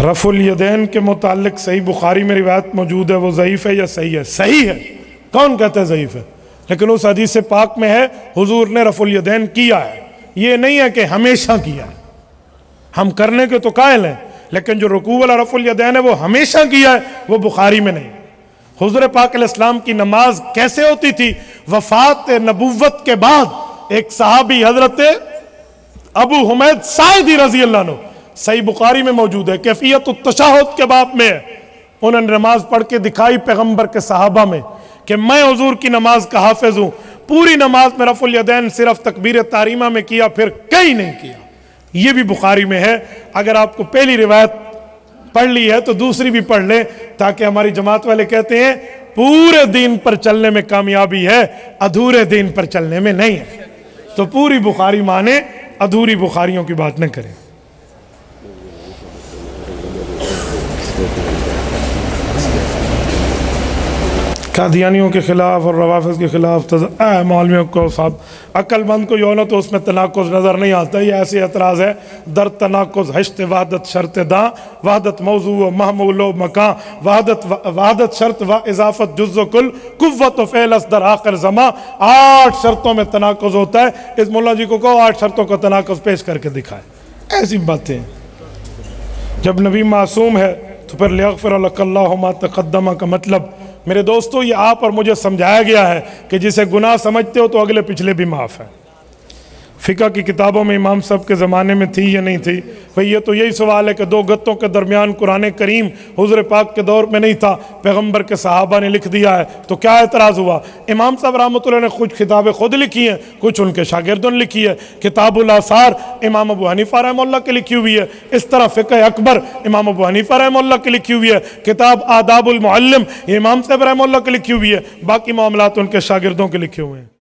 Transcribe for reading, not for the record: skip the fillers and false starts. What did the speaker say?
رفع الیدین کے متعلق صحیح بخاری میں روایت موجود ہے، وہ ضعیف ہے یا صحیح ہے؟ صحیح ہے۔ کون کہتا ہے ضعیف ہے؟ لیکن اس حدیث پاک میں ہے حضور نے رفع الیدین کیا ہے، یہ نہیں ہے کہ ہمیشہ کیا ہے۔ ہم کرنے کے تو قائل ہیں، لیکن جو رکوع والا رفع الیدین ہے وہ ہمیشہ کیا ہے، وہ بخاری میں نہیں۔ حضور پاک علیہ السلام کی نماز کیسے ہوتی تھی؟ وفات نبوت کے بعد ایک صحابی حضرت ابو حمید ساعدی رضی اللہ عنہ، صحیح بخاری میں موجود ہے، کیفیت التشہد کے باب میں ہے، انہوں نے نماز پڑھ کے دکھائی پیغمبر کے صحابہ میں کہ میں حضور کی نماز کا حافظ ہوں، پوری نماز میں رفع الیدین صرف تکبیر تحریمہ میں کیا، پھر کہیں نہیں کیا۔ یہ بھی بخاری میں ہے۔ اگر آپ کو پہلی روایت پڑھ لی ہے تو دوسری بھی پڑھ لیں، تاکہ ہماری جماعت والے کہتے ہیں پورے دین پر چلنے میں کامیابی ہے، ادھورے دین پر چلنے میں نہیں ہے۔ تو پوری بخاری مانے، ادھوری بخاریوں کی بات نہ کریں۔ قادیانیوں کے خلاف اور روافض کے خلاف مولویوں کو صاحب عقل مند کو یوں تو اس میں تناقض نظر نہیں آتا۔ یہ ایسی اعتراض ہے، در تناقض ہشت وحدت شرط داں، وحدت موضوع و محمول و مکان، وحدت شرط و اضافت جز و کل، قوت و فعل اس در آخر زمان۔ 8 شرطوں میں تناقض ہوتا ہے۔ اس مولا جی کو کہو 8 شرطوں کا تناقض پیش کر کے دکھائے۔ ایسی باتیں جب نبی معصوم ہے تو پھر لیغفر لک اللہ ما تقدم کا مطلب میرے دوستو یہ آپ اور مجھے سمجھایا گیا ہے کہ جسے گناہ سمجھتے ہو تو اگلے پچھلے بھی معاف ہیں۔ فقہ کی کتابوں میں امام صاحب کے زمانے میں تھی یا نہیں تھی؟ بھئی یہ تو یہی سوال ہے کہ 2 گتوں کے درمیان قرآن کریم حضور پاک کے دور میں نہیں تھا، پیغمبر کے صحابہ نے لکھ دیا ہے، تو کیا اعتراض ہوا؟ امام صاحب رحمۃ اللہ نے کچھ کتابیں خود لکھی ہیں، کچھ ان کے شاگردوں نے لکھی ہے۔ کتاب الاثار امام ابو حنیفہ رحمہ اللہ کی لکھی ہوئی ہے، اس طرح فقہ اکبر امام ابو حنیفہ رحمہ اللہ کی لکھی ہوئی ہے، کتاب آداب المعلم یہ امام صاحب رحمہ اللہ کی لکھی ہوئی ہے، باقی معاملات ان کے شاگردوں کے لکھے ہوئے ہیں۔